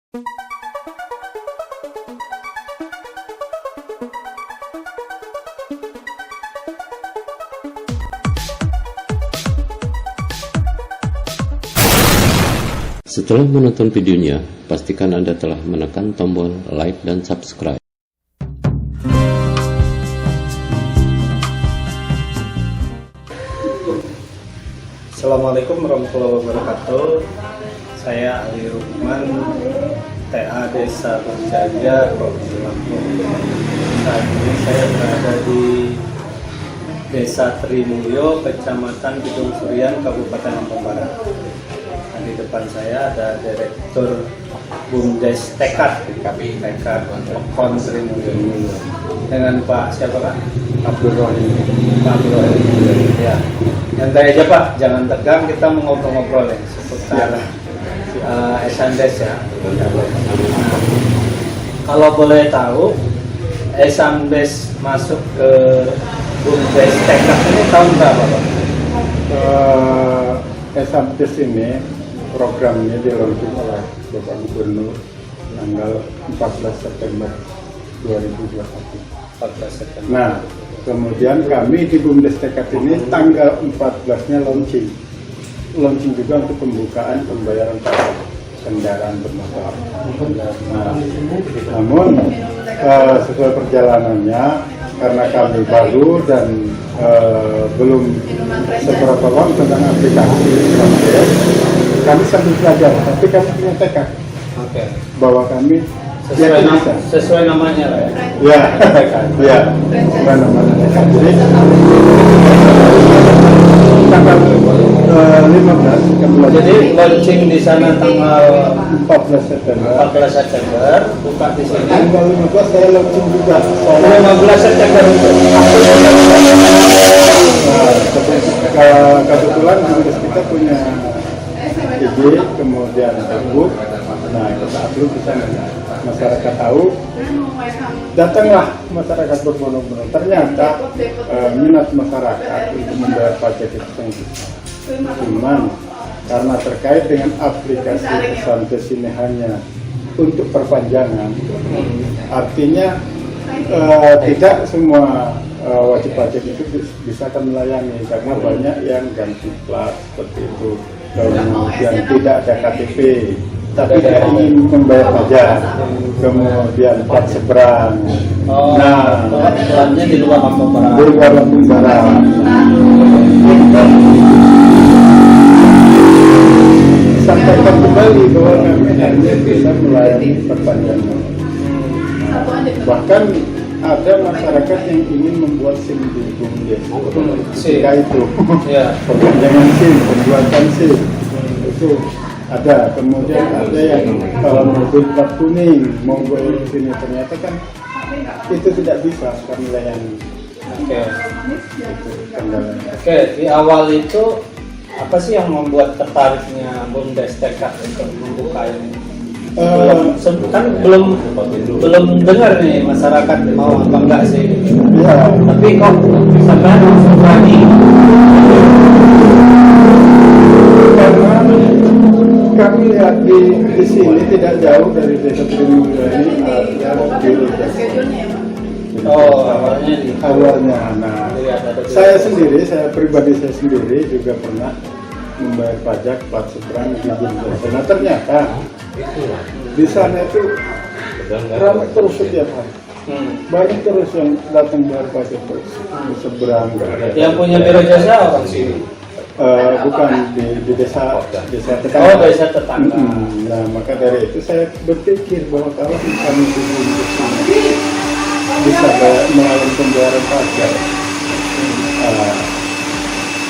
Setelah menonton videonya, pastikan Anda telah menekan tombol like dan subscribe. Assalamualaikum warahmatullahi wabarakatuh. Saya Ali Rukman, TA Desa Berjaya, Provinsi Lampung. Saat ini saya berada di Desa Trimulyo, Kecamatan Gedung Surian, Kabupaten Lampung Barat. Nah, di depan saya ada Direktur BUMDes Tekad Pekon Trimulyo dengan Pak siapa Pak? Abdul Rohim. Pak Abdul Rohim. Ya. Santai aja Pak, jangan tegang, kita mau ngobrol-ngobrol ya seputar Esandes ya. Nah, kalau boleh tahu, Esandes masuk ke BUMDes Tekad ini tahun berapa Pak? Esandes ini programnya dilaunching oleh Bapak Gubernur tanggal 14 September 2021. 14 September. Nah, kemudian kami di BUMDes Tekad ini tanggal 14-nya launching juga untuk pembukaan pembayaran pajak kendaraan bermotor. Nah, namun sesuai perjalanannya, karena kami baru dan belum seberapa lama tentang aplikasi BUMDes, kami sambil belajar, tapi kami punya tekad bahwa kami sesuai namanya lah ya. Ya, ya, sesuai namanya tekad. Jadi tanggal 15 kami belajar. Jadi launching di sana tanggal 14 September. 14 September, buka di sini. Tanggal 15 saya launching juga. 15 September itu. Kebetulan BUMDes kita punya ide, kemudian Facebook. Nah, kita upload di sana. Masyarakat tahu, datanglah masyarakat berbondong-bondong. Ternyata minat masyarakat untuk membayar pajak itu tinggi. Cuman karena terkait dengan aplikasi Esandes ini hanya untuk perpanjangan, artinya tidak semua wajib pajak itu bisa kami layani karena banyak yang ganti plat seperti itu, kemudian tidak ada KTP tapi tidak ingin membayar pajak, kemudian plat seberang. Nah, platnya di luar Lampung Barat. Di luar Lampung Barat. Sampaikan kembali bahwa kami hanya bisa melayani perpanjangan. Bahkan ada masyarakat yang ingin membuat SIM di BUMDes. Ketika itu, perpanjangan SIM, pembuatan SIM itu ada. Kemudian ada yang kalau mobil plat kuning mau gue di sini, ternyata kan itu tidak bisa kami layani. Oke, di awal itu apa sih yang membuat tertariknya BUMDes Tekad untuk membuka ini? Belum dengar nih masyarakat mau apa enggak sih? Ya. Tapi kok sampai berani? Karena kami lihat di sini tidak jauh dari Desa Trimulyo ini ada BUMDes. Awalnya. Nah, saya pribadi sendiri juga pernah membayar pajak plat seberang di BUMDes. Nah, ternyata di sana itu ramai terus setiap hari. Banyak terus yang datang bayar pajak terus di seberang. Yang punya biro jasa orang sini? Bukan di desa tetangga. Oh, desa tetangga. Nah, maka dari itu saya berpikir bahwa kalau kami di BUMDes bisa melalui pembayaran pajak,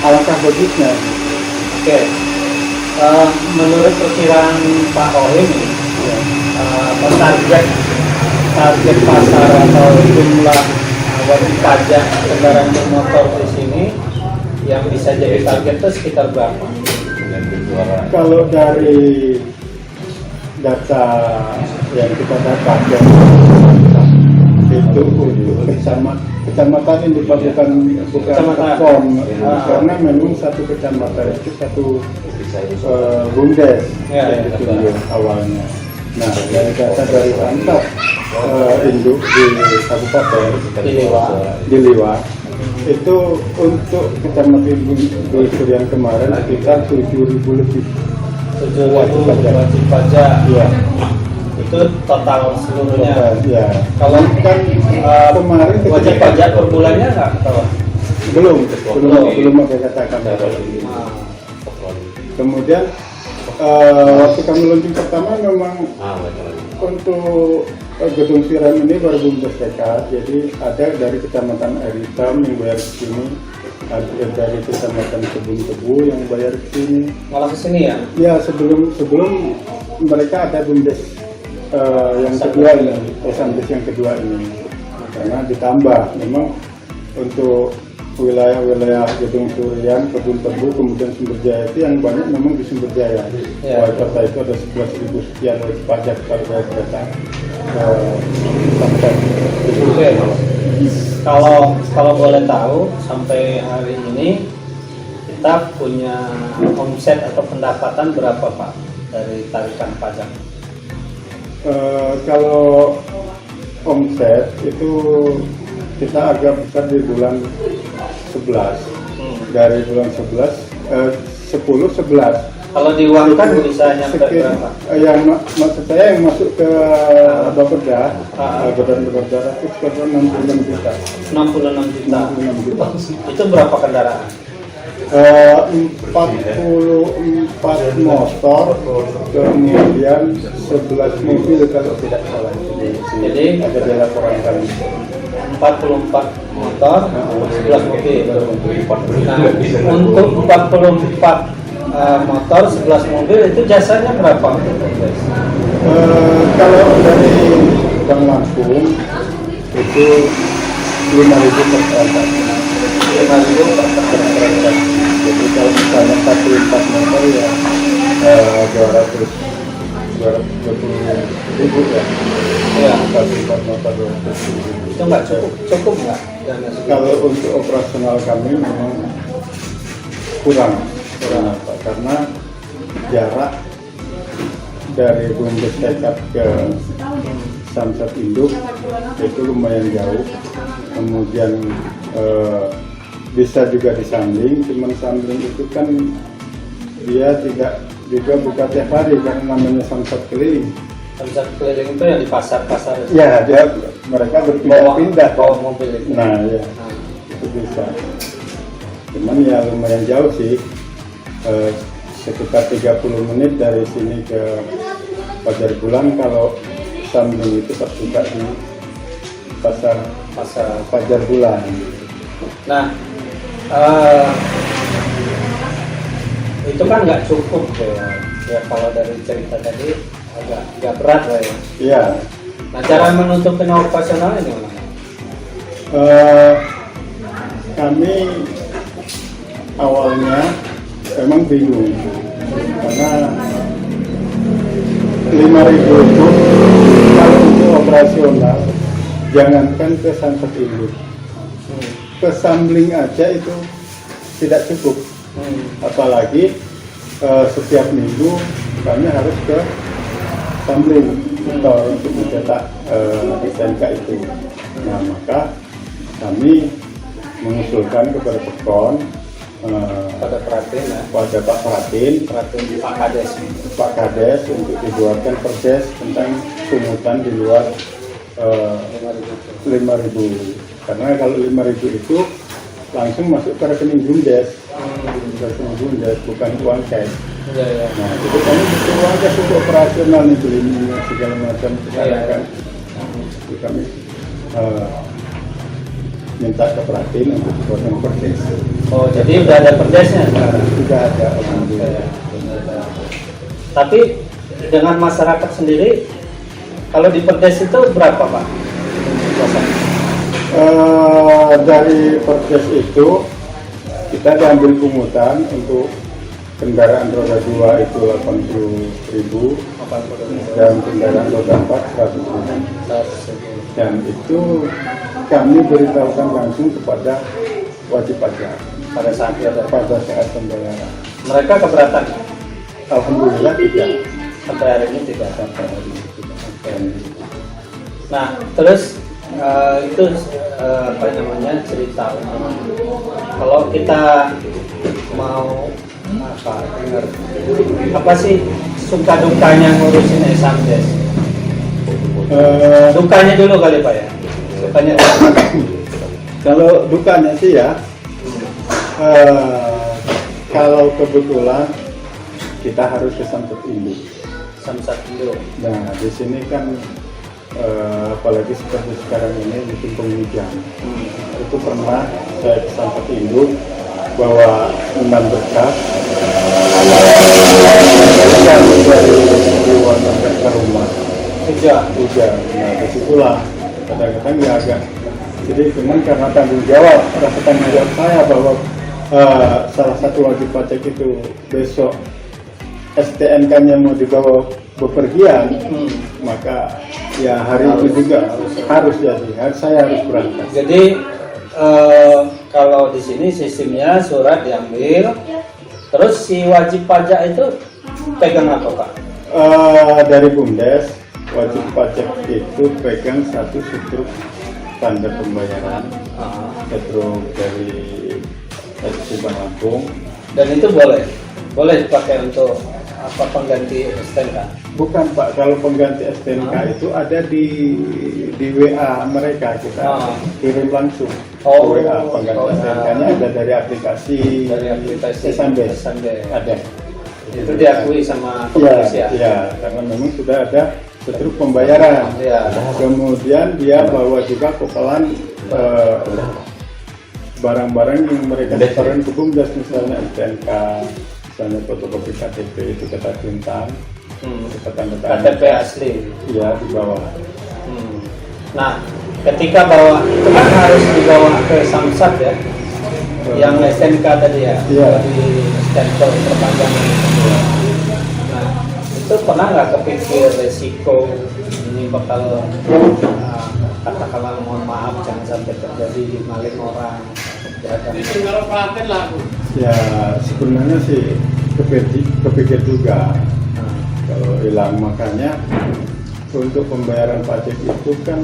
alangkah bagusnya. Oke. Menurut perkiraan Pak Rohim, target pasar atau jumlah wajib pajak kendaraan bermotor di sini yang bisa jadi target itu sekitar berapa? Kalau dari data yang kita dapat itu untuk kecamatan ini bukan POM, karena memang satu kecamatan itu satu BUMDes yang ditunjuk awalnya. Nah, dari data dari Samsat induk di Kabupaten Diliwa itu untuk kecamatan Gulsur yang kemarin sekitar 7.000 lebih. 7.000 wajib pajak. Iya. Itu total seluruhnya. Ya. Kalau kan kemarin wajib pajak per bulannya nggak tahu? belum ada katakan. Kemudian waktu kami launching pertama memang untuk gedung siram ini baru bumdes TK, jadi ada dari kecamatan Air Hitam yang bayar ke sini, ada dari kecamatan Kebun Tebu yang bayar ke sini. Malah ke sini ya? Ya, sebelum mereka ada bumdes yang kedua ini, bumdes yang kedua ini, karena ditambah memang untuk wilayah-wilayah Gedung Surian, Kebun Tebu, kemudian Sumber Jaya itu yang banyak memang di Sumber Jaya. Ya. Wali kota itu ada 11.000 sekian wajib pajak kalau saya datang. Oke. Kalau boleh tahu sampai hari ini kita punya omset atau pendapatan berapa Pak dari tarikan pajak? Kalau omset itu kita agak besar di bulan 11. Dari bulan 10-11. Kalau diuangkan bisa nyampe berapa? Yang maksud saya yang masuk ke Bapeda, Badan Bapeda itu sekitar 66 juta. 66 juta. 66 juta. Itu berapa kendaraan? 44 motor, kemudian 11 mobil kalau tidak salah. Jadi ada di laporan kami. 44 motor, 11 mobil. Nah, untuk 44 motor, 11 mobil itu jasanya berapa? Kalau dari Bank Lampung itu 5.000 per transaksi. 5.000 per transaksi. Jadi kalau misalnya 44 motor ya 220.000 ya. Ya. 44 motor 220.000. Itu nggak cukup nggak? Kalau untuk operasional kami memang kurang apa? Karena jarak dari Bumdes Tekad ke Samsat Induk itu lumayan jauh. Kemudian bisa juga disanding, cuman sanding itu kan dia tidak juga buka tiap hari karena namanya Samsat keliling. Samsat keliling itu yang di pasar-pasar. Ya, mereka berpindah-pindah bawa mobil itu. Nah, ya, itu bisa. Cuman ya lumayan jauh sih. Sekitar 30 menit dari sini ke Pajar Bulan. Kalau sambung itu terbuka di pasar Pajar Bulan. Nah, itu kan nggak cukup ya kalau dari cerita tadi agak berat lah ya. Iya. Nah, cara menutupin operasionalnya gimana? Kami awalnya memang bingung karena 5.000 itu kalau untuk operasional jangankan ke Samsat Induk, ke Sambling aja itu tidak cukup. Apalagi setiap minggu kami harus ke Sambling untuk mencetak SNK itu. Nah, maka kami mengusulkan kepada Pekon, pada Pratin ya, pada Pak Pratin, Pak Kades untuk dibuatkan perdes tentang pungutan di luar 5.000. Karena kalau 5.000 itu langsung masuk ke rekening Bumdes, rekening Bumdes, bukan uang cash. Ya. Nah, itu kami butuh uang cash untuk operasional nih, beli minyak segala macam kan. Jadi kami minta ke Pratin untuk dibuatkan perdes. Oh, jadi udah ada perdesnya? Sudah ada, alhamdulillah. Tapi dengan masyarakat sendiri, kalau di perdes itu berapa Pak? Dari perdes itu kita diambil pungutan untuk kendaraan roda 2 itu 80.000 dan kendaraan roda 4 100.000. Dan itu kami beritahukan langsung kepada wajib pajak Pada saat pembayaran. mereka keberatan? Alhamdulillah tidak. sampai hari ini tidak. Oke. Nah, terus itu apa namanya cerita umum. Kalau kita mau dengar apa sih suka dukanya ngurusin Esamdes? Dukanya dulu kali Pak ya. Dukanya. Kalau dukanya sih ya, kalau kebetulan kita harus ke Samsat Induk. Samsat Induk. Nah, di sini kan apalagi seperti sekarang ini musim penghujan. Itu pernah saya ke Samsat Induk bawa 6 berkas dari luar ke rumah. Hujan. Nah, disitulah kadang-kadang ya agak. Jadi cuman karena tanggung jawab, rasa tanggung jawab saya bahwa salah satu wajib pajak itu besok STNK-nya mau dibawa bepergian, maka ya hari itu juga harus jadi, saya harus berangkat. Jadi kalau di sini sistemnya surat diambil, terus si wajib pajak itu pegang apa Pak? Dari BUMDes, wajib pajak itu pegang satu sutruk tanda pembayaran, sutruk dari SC Bank Lampung. Dan itu boleh dipakai untuk apa pengganti STNK? Bukan Pak, kalau pengganti STNK itu ada di WA mereka, kita kirim langsung WA pengganti STNK-nya ada dari aplikasi Esamdes ada. Itu diakui sama kepolisian. Ya, karena memang sudah ada setruk pembayaran. Ya. Kemudian dia bawa juga kopelan barang-barang yang mereka setoran ke BUMDes, misalnya STNK, misalnya fotokopi KTP itu kita cinta, KTP asli. Iya, di bawah. Nah, ketika bawa itu kan harus dibawa ke Samsat ya, yang STNK tadi ya, di STNK perpanjangan. Nah, itu pernah nggak kepikir resiko ini bakal katakanlah mohon maaf jangan sampai terjadi maling orang ya sebenarnya sih kepikir juga kalau hilang, makanya untuk pembayaran pajak itu kan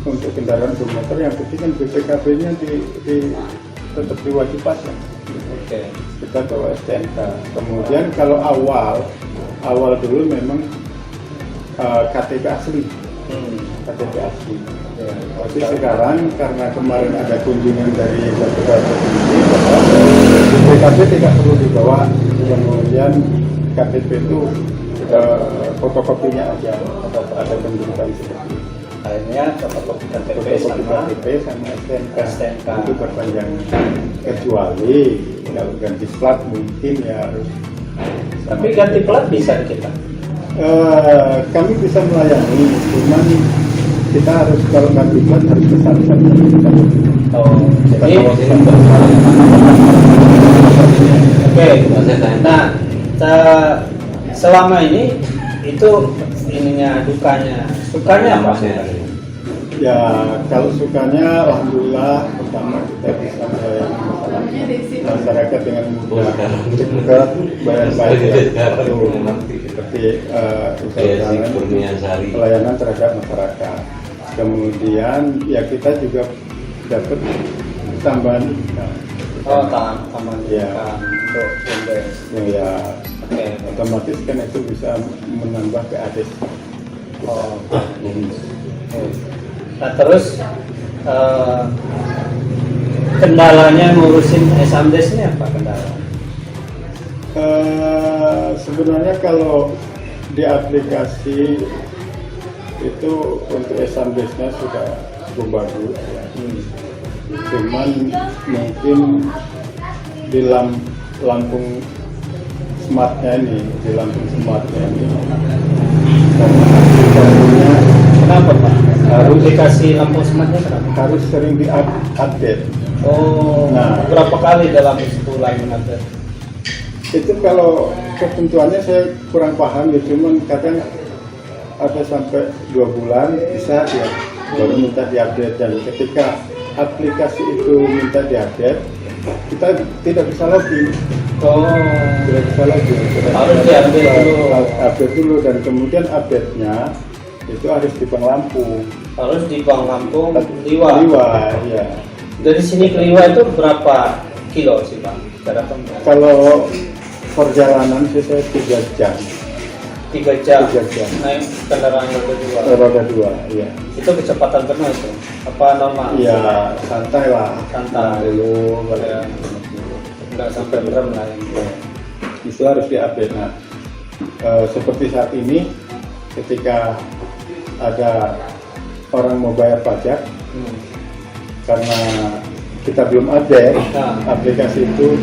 untuk kendaraan bermotor yang penting kan BPKB-nya tetap diwajib pajak. Kita bawa STNK. Kemudian kalau awal dulu memang KTP asli. KTP asli. Tapi sekarang karena kemarin ada kunjungan dari Bapak BPKB tidak perlu dibawa, kemudian KTP itu fotokopinya aja, ada penjelasan seperti itu. Akhirnya fotokopi KTP sama STNK itu perpanjangan, kecuali kalau ganti plat mungkin ya harus. Tapi ganti plat bisa kita. Kami bisa melayani, cuman kita harus kalau ganti plat harus ke Samsat. Jadi nah selama ini itu ininya sukanya apa sih? Ya kalau sukanya alhamdulillah pertama kita bisa melayani masyarakat dengan mudah, cepat, bayar seperti pelayanan terhadap masyarakat. Kemudian ya kita juga dapat tambahan income. Tambahan income untuk BUMDes. Ya, otomatis kan itu bisa menambah PAD. Nah terus kendalanya ngurusin Esamdes ini apa kendala? Sebenarnya kalau di aplikasi itu untuk Esamdesnya sudah cukup bagus ya. Cuman mungkin di Lampung Smartnya ini, kenapa Pak? Harus dikasih lampu smartnya kenapa? Harus sering diupdate. Nah, berapa kali dalam sebulan mengupdate? Itu kalau ketentuannya saya kurang paham ya, cuman kadang ada sampai 2 bulan bisa ya baru minta diupdate, dan ketika aplikasi itu minta diupdate kita tidak bisa login. Oh, tidak bisa lagi. harus diambil dulu. Update dulu dan kemudian update-nya itu harus di Bank Lampung. Harus di Bank Lampung, Liwa. Liwa, ya. Dari sini ke Liwa itu berapa kilo sih Bang? Kalau perjalanan sih saya 3 jam. 3 jam. 3 jam. Naik kendaraan roda 2. Roda 2, iya. Itu kecepatan penuh itu? Apa normal? Iya, santai lah. Santai. Dulu, Ya. Nggak sampai berem lah ya. Itu harus diupdate. Nah, seperti saat ini, ketika ada orang mau bayar pajak, karena kita belum update aplikasi itu,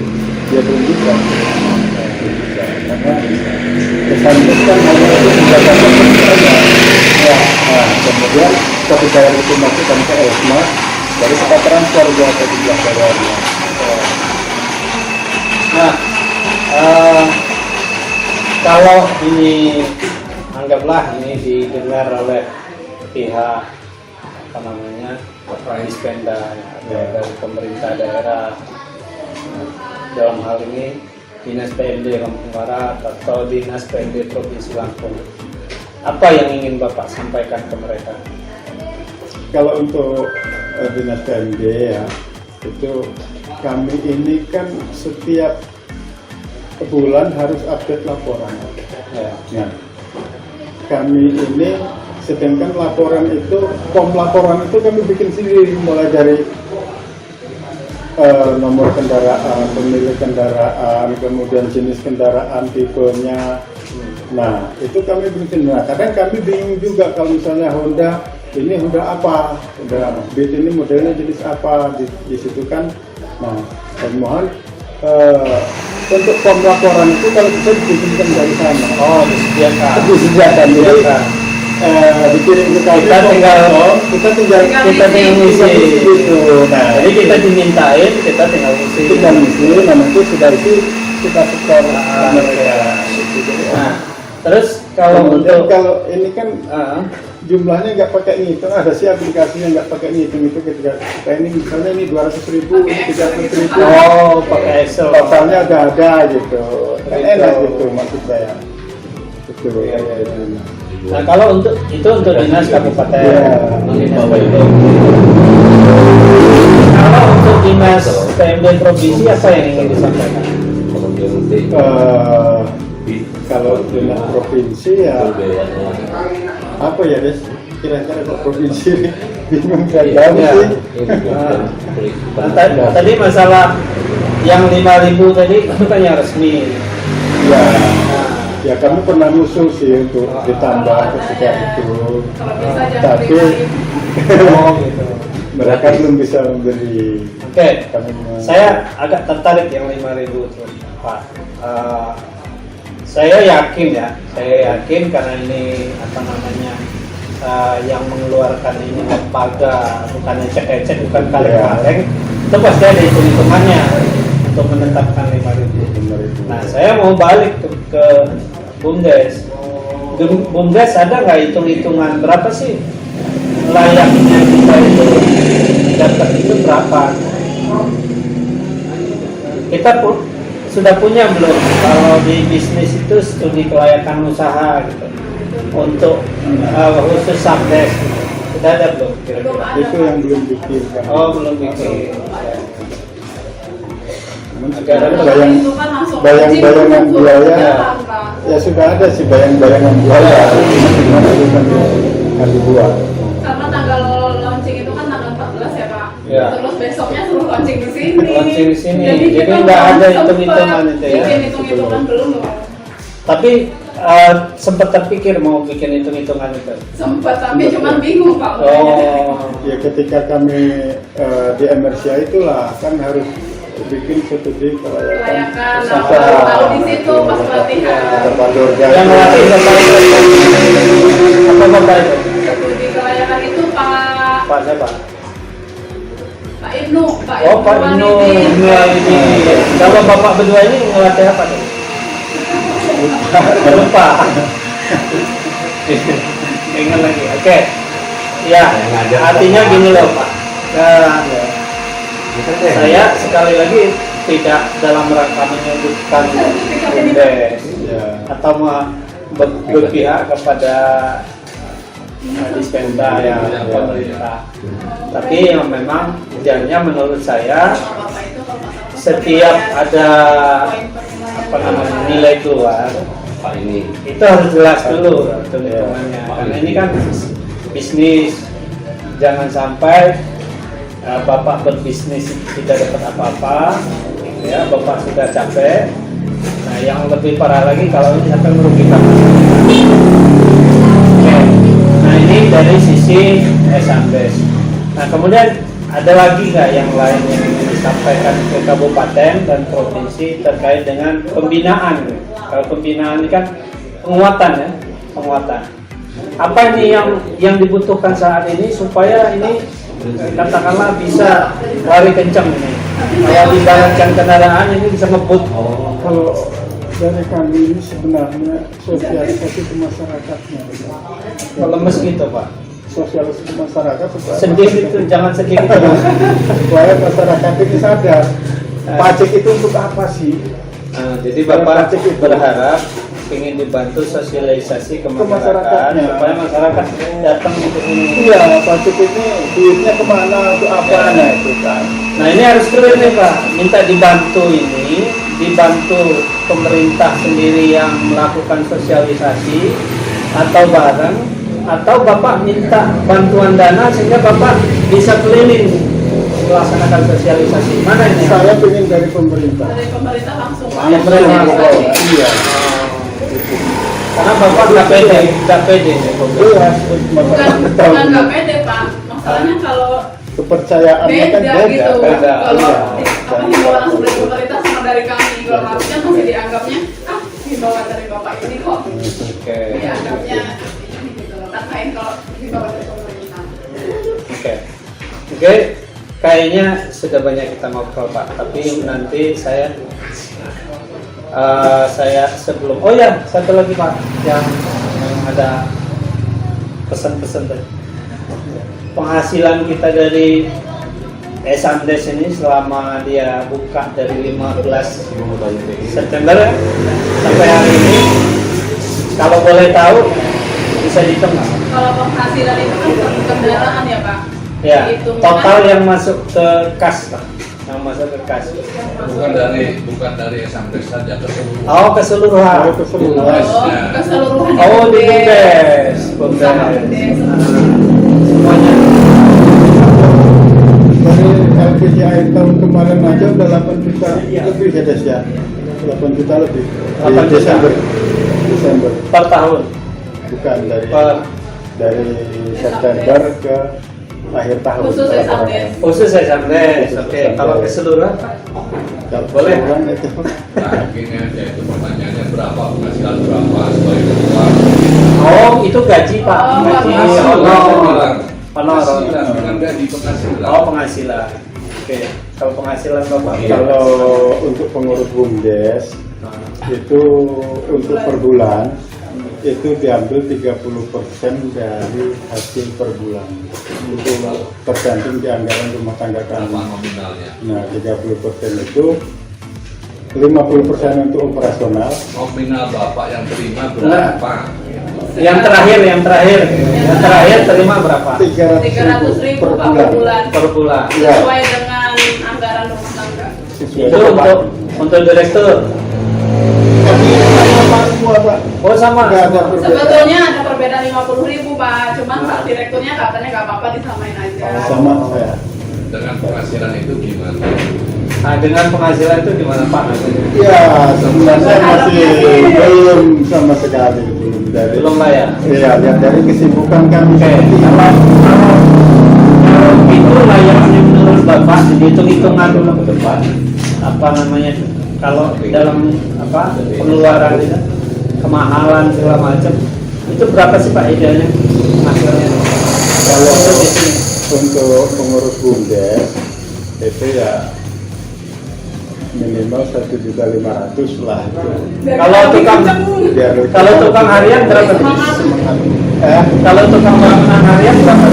dia belum bisa. Karena kesannya kan hanya itu mendapatkan saja. Nah, kemudian kita bayar otomatis dan ke ESMA, baru kita transfer dia ke jumlah bayarnya. Nah, kalau ini anggaplah ini didengar oleh pihak apa namanya Dispenda atau dari pemerintah daerah, dalam hal ini Dinas PMD Lampung Barat atau Dinas PMD Provinsi Lampung, apa yang ingin Bapak sampaikan ke mereka? Kalau untuk Dinas PMD ya, itu kami ini kan setiap bulan harus update laporan. Ya. Nah, kami ini sedangkan laporan itu, form laporan itu kami bikin sendiri, mulai dari nomor kendaraan, pemilik kendaraan, kemudian jenis kendaraan, tipenya. Nah, itu kami bikin. Nah, kadang kami bingung juga kalau misalnya Honda, ini Honda apa? Honda Beat ini modelnya jenis apa? Di situ kan. Nah, saya mohon untuk form laporan itu kalau bisa dibikinkan dari sana. Oh, disediakan. Disediakan. Jadi dikirim ke kami. Kita tinggal ngisi. Gitu. Nah, Jadi kita dimintain, kita tinggal ngisi. kita ngisi, nah nanti sudah itu kita setor mereka. Nah, terus kalau Kemudian untuk kalau ini kan jumlahnya nggak pakai ngitung, ada sih aplikasinya nggak pakai ngitung itu ketika kita ini misalnya ini 200.000, ini 300.000. oh pakai Excel. Totalnya ada gitu. Kan enak gitu maksud saya. Betul. Iya. Nah kalau untuk itu untuk dinas kabupaten, Iya. dinas PMD. Kalau untuk dinas PMD provinsi apa yang ingin disampaikan? Kalau dinas provinsi ya apa ya Des? Kira-kira kok provinsi bingung saya tahu Iya. sih. Nah, tadi masalah yang 5.000 tadi kan yang resmi. Ya, Nah, ya kami pernah ngusul sih untuk ditambah ketika itu, tapi oh gitu. mereka belum bisa memberi. Oke, Kami saya agak tertarik yang 5.000 itu, Pak. Saya yakin karena ini apa namanya yang mengeluarkan ini lembaga, bukannya cek-cek, bukan kaleng-kaleng, itu pasti ada hitung-hitungannya untuk menetapkan 5.000. Nah, saya mau balik ke Bumdes. Bumdes ada nggak hitung-hitungan berapa sih layaknya kita itu dapat itu berapa? Kita pun sudah punya belum kalau di bisnis itu studi kelayakan usaha gitu untuk khusus subdes sudah ada belum kira-kira? itu yang belum dipikirkan. Oh belum bikin. Bayang-bayangan biaya ya sudah ada sih, bayang-bayangan biaya gimana itu kan dibuat. Karena tanggal launching itu kan tanggal 14 ya Pak. Ya. Terus besoknya suruh launching di sini. Launching di sini. Jadi Jadi kita nggak ada belum hitung-hitungan sempet itu ya. bikin hitung-hitungan belum loh. Tapi sempat terpikir mau bikin hitung-hitungan itu. Sempat tapi cuma bingung Pak. Oh. Ya ketika kami di MRCA itulah kan harus bikin studi kelayakan Kelayakan, usaha. tahu di situ pas pelatihan. Terpadu organisasi. Yang melatih bapak itu apa bapak itu? Studi kelayakan itu Pak siapa? Pak Ibnu. Oh Pak Ibnu ini. Kalau bapak berdua ini ngelatih apa tuh? Lupa. Ingat lagi. Oke. Ya. Artinya gini loh Pak. Saya sekali lagi tidak dalam rangka menyebutkan BUMDes atau berpihak kepada Dispenda ya pemerintah. Tapi yang memang idealnya menurut saya setiap ada apa namanya nilai keluar itu harus jelas dulu hitungannya, karena ini kan bisnis. Jangan sampai bapak berbisnis tidak dapat apa-apa, ya bapak sudah capek. Nah yang lebih parah lagi kalau ini sampai merugikan. Nah ini dari sisi Esamdes. Nah kemudian ada lagi nggak yang lain yang ingin disampaikan ke kabupaten dan provinsi terkait dengan pembinaan? Kalau pembinaan ini kan penguatan ya, penguatan. Apa ini yang dibutuhkan saat ini supaya ini katakanlah bisa lari kencang ini? Kalau dijalankan kendaraan ini bisa ngebut. Kalau dari kami ini sebenarnya sosialisasi ke masyarakatnya. Kalau lemes gitu Pak. Sosialisasi ke masyarakat Sedih itu, jangan sedih gitu. supaya masyarakat ini sadar pajak itu untuk apa sih? Nah, jadi Bapak berharap ingin dibantu sosialisasi ke masyarakat supaya masyarakat datang untuk ini. Iya, pajak ini duitnya kemana, untuk apa, nah itu kan. Nah ini harus clear nih Pak, minta dibantu ini, dibantu pemerintah sendiri yang melakukan sosialisasi atau bareng, atau Bapak minta bantuan dana sehingga Bapak bisa keliling melaksanakan sosialisasi. Mana ini? Saya ingin dari pemerintah. Dari pemerintah langsung. Iya. Karena Bapak nggak pede. Iya. Bukan nggak pede Pak. Masalahnya kalau kepercayaannya kan beda gitu. beda. Kalau Iya. apa himbauan langsung dari pemerintah sama dari kami, kalau maksudnya masih dianggapnya himbauan dari Bapak ini kok. Oke. Dianggapnya ini gitu loh. Kan lain kalau himbauan dari pemerintah. Oke. Kayaknya sudah banyak kita ngobrol Pak, tapi nanti saya sebelum satu lagi Pak yang ada pesan-pesan tadi. Penghasilan kita dari Esamdes ini selama dia buka dari 15 September sampai hari ini, kalau boleh tahu bisa dihitung nggak? Kalau penghasilan itu kan satu kendaraan ya Pak. Ya, Dihitungnya total yang masuk ke kas Pak, yang masuk ke kas. bukan dari Esamdes saja, keseluruhan. Oh keseluruhan. keseluruhan. Oh di BUMDes. Sama BUMDes. Semuanya. Dari LPG air tahun kemarin aja udah 8 juta lebih ya Des ya. 8 juta lebih. 8 juta. Desember. Per tahun. Bukan Per dari September ke akhir tahun. Khusus Esamdes. khusus Esamdes. Oke. Kalau keseluruhan Pak? Kalau Boleh. keseluruhan itu. Nah, gini aja itu pertanyaannya berapa penghasilan berapa sebagai ketua. Oh itu gaji Pak. Oh, Gaji. penghasilan. Penghasilan bukan gaji, penghasilan. Oh penghasilan. Oke. Kalau penghasilan Bapak? Kalau untuk pengurus BUMDes itu untuk per bulan itu diambil 30% dari hasil per bulan. Itu tergantung di anggaran rumah tangga Berapa kami. nominalnya? Nah, 30% itu 50% untuk operasional. Nominal Bapak yang terima berapa? Yang terakhir terima berapa? 300.000 Pak per bulan. Per bulan. Ya. Sesuai dengan anggaran rumah tangga. Itu untuk direktur. Tapi sama semua Pak. Oh sama. Nggak ada perbedaan. Sebetulnya ada perbedaan 50.000 Pak, cuman Pak direkturnya katanya nggak apa-apa disamain aja. Sama saya. Dengan penghasilan itu gimana? Nah dengan penghasilan itu gimana Pak? Ya, sebenarnya masih belum sama sekali belum dari. Belum lah ya. Iya, lihat dari kesibukan kami. Oke. Kalau itu layaknya menurut Bapak dihitung-hitungan dulu ke depan. Apa namanya? Kalau dalam pengeluaran itu kemahalan segala macam itu berapa sih Pak idealnya hasilnya? Kalau Untuk di sini. untuk pengurus BUMDes itu ya minimal 1.500.000 lah itu. Kalau tukang harian berapa? Kalau tukang bangunan harian berapa?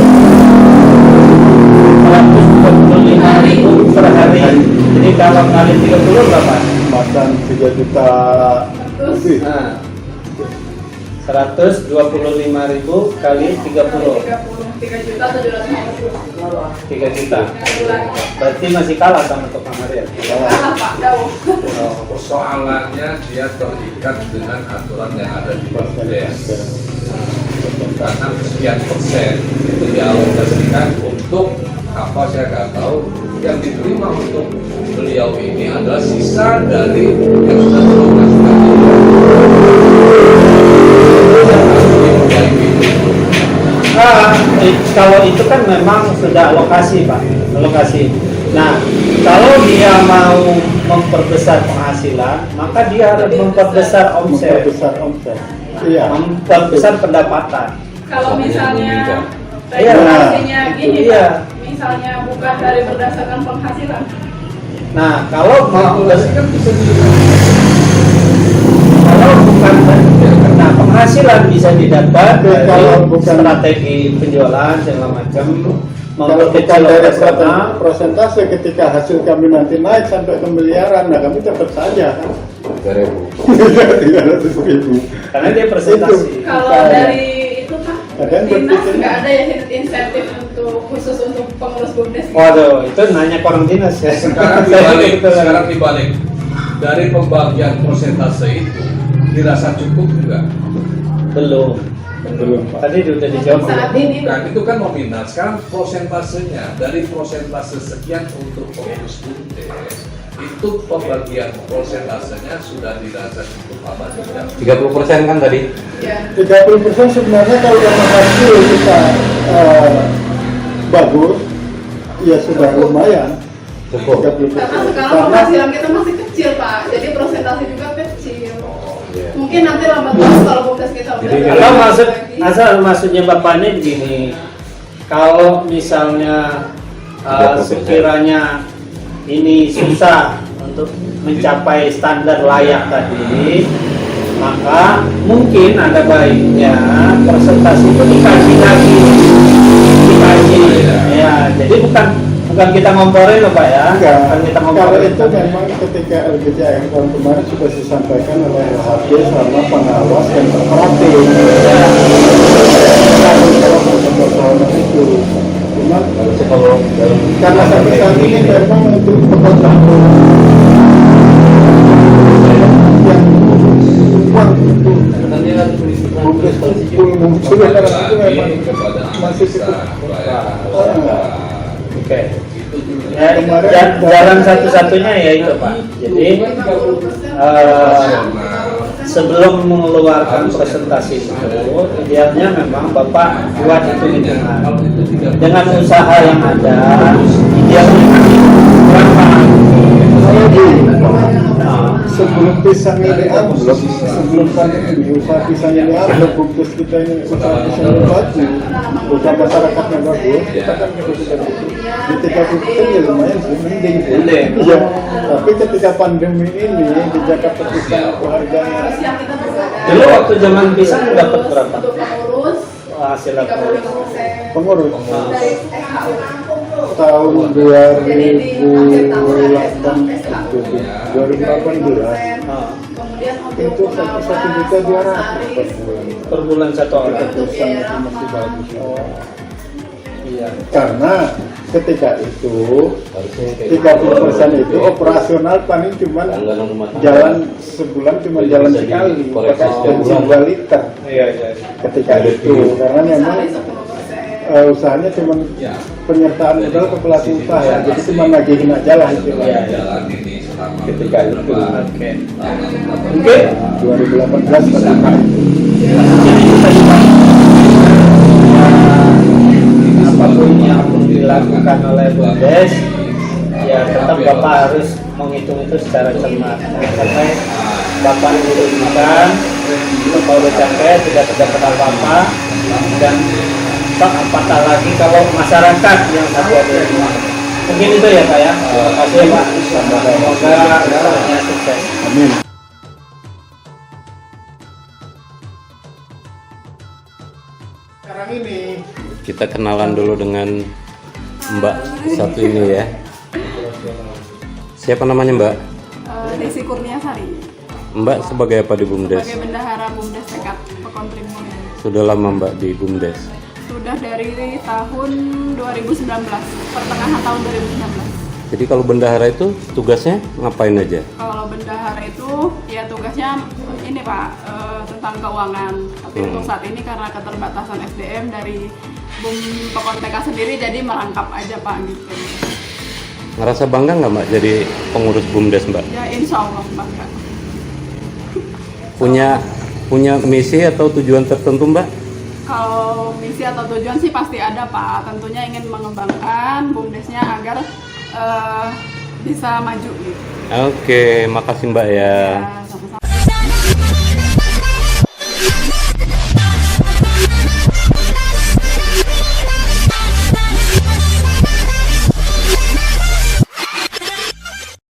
125.000 per hari. Jadi kalau kali 30 berapa? Makan 3 juta lebih. Nah, 125.000 kali 30. 3 juta. Berarti masih kalah sama tukang Maria. Kalah Pak, jauh. Persoalannya dia terikat dengan aturan yang ada di BUMDes. Karena sekian persen itu dialokasikan untuk apa saya nggak tahu, yang diterima untuk beliau ini adalah sisa dari yang sudah dialokasikan. Kalau itu kan memang sudah alokasi Pak, alokasi. Nah, kalau dia mau memperbesar penghasilan, maka dia harus memperbesar omset, Memperbesar omset. Iya. memperbesar pendapatan. Kalau misalnya Iya. regulasinya gini Iya. Pak, misalnya bukan dari berdasarkan penghasilan. Nah, kalau mau kalau bukan, nah penghasilan bisa didapat Tapi kalau dari bukan- strategi penjualan segala macam, Kalau bukan memperkecil dari operasional. prosentase, ketika hasil kami nanti naik sampai ke miliaran, nah kami dapat saja kan 300.000. Karena dia presentasi. Kalau Saya- dari itu Pak, Kadang dinas berpikir- nggak ada ya insentif untuk khusus untuk pengurus BUMDes. Waduh, itu nanya ke orang dinas ya. Sekarang dibalik, dari pembagian persentase itu dirasa cukup enggak? Belum. Belum, Pak. Tadi udah dijawab. Saat ini Kan itu kan nominal, sekarang prosentasenya dari prosentase sekian untuk pengurus BUMDes itu pembagian persentasenya sudah dirasa cukup apa tidak? 30% kan tadi. ya 30% sebenarnya kalau yang hasil kita bagus, ya sudah lumayan. Cukup. 30%. karena sekarang penghasilan kita masih kecil Pak, jadi persentase juga kecil. Mungkin nanti lambat laun kalau BUMDes kita udah Jadi Kalau maksud lagi. asal maksudnya bapaknya begini, kalau misalnya 30%. sekiranya ini susah untuk mencapai standar layak tadi, maka mungkin ada baiknya persentase itu dikaji lagi, ya. Jadi bukan kita ngomporin loh Pak ya, Enggak, bukan kita kalau ngomporin. itu memang ketika LGJM tahun kemarin sudah disampaikan oleh LHP sama pengawas dan terperhatiin. Ya. Kalau persoalan itu, cuma karena sampai saat ini memang untuk pekerjaan yang uang itu muncul karena itu memang masih cukup. Oke. Ya, jalan satu-satunya ya itu Pak. Jadi sebelum mengeluarkan presentasi itu, idealnya memang Bapak buat hitung-hitungan dengan usaha yang ada. Idealnya berapa? Nah, Sebelum pisangnya diambil, sebelum pandemi usaha pisangnya diambil, bungkus kita ini usaha pisangnya bagus, usaha masyarakatnya bagus, kita kan sudah di 30% ya lumayan sih, mending sih. Mending. Iya. Tapi ketika pandemi ini di Jakarta pisang itu harganya Terus yang kita berbeda. dulu waktu zaman pisang dapat berapa? Untuk pengurus Hasil apa? 35%. pengurus Dari SHU. tahun 2018. Ah, Kemudian Itu untuk 1.200.000 per bulan. per bulan satu orang. Pisang itu masih bagus. Iya. Karena ketika itu 30% itu operasional paling cuma jalan sebulan cuma jalan sekali pakai bensin 2 liter Iya, iya. ketika itu karena memang usahanya cuma penyertaan modal ke pelaku usaha jadi cuma nagihin aja lah istilahnya Jalan ini selama ketika itu Oke. mungkin 2018 ketika itu Jadi bisa dipakai. Apapun yang dilakukan oleh BUMDes, ya tetap Bapak harus menghitung itu secara cermat. Sampai Bapak dirugikan, Bapak udah capek, tidak terdapat apa-apa, dan apatah lagi kalau masyarakat yang satu ada di sini. Mungkin itu ya Pak ya. Terima kasih ya Pak. Semoga usahanya sukses. amin. Sekarang ini Kita kenalan dulu dengan Mbak satu ini ya. Siapa namanya Mbak? Desi Kurniasari. Mbak sebagai apa di BUMDes? Sebagai bendahara BUMDes Tekad Pekon Trimulya. Sudah lama Mbak di BUMDes? Sudah dari tahun 2019, pertengahan tahun 2019. Jadi kalau bendahara itu tugasnya ngapain aja? Kalau bendahara itu ya tugasnya ini Pak, tentang keuangan. Tapi untuk saat ini karena keterbatasan SDM dari BUM Pekon TK sendiri, jadi merangkap aja Pak gitu. Ngerasa bangga nggak Mbak jadi pengurus BUMDes Mbak? Ya insya Allah bangga. Punya misi atau tujuan tertentu Mbak? Kalau misi atau tujuan sih pasti ada Pak. Tentunya ingin mengembangkan BUMDesnya agar bisa maju gitu. Oke, makasih Mbak ya. Ya,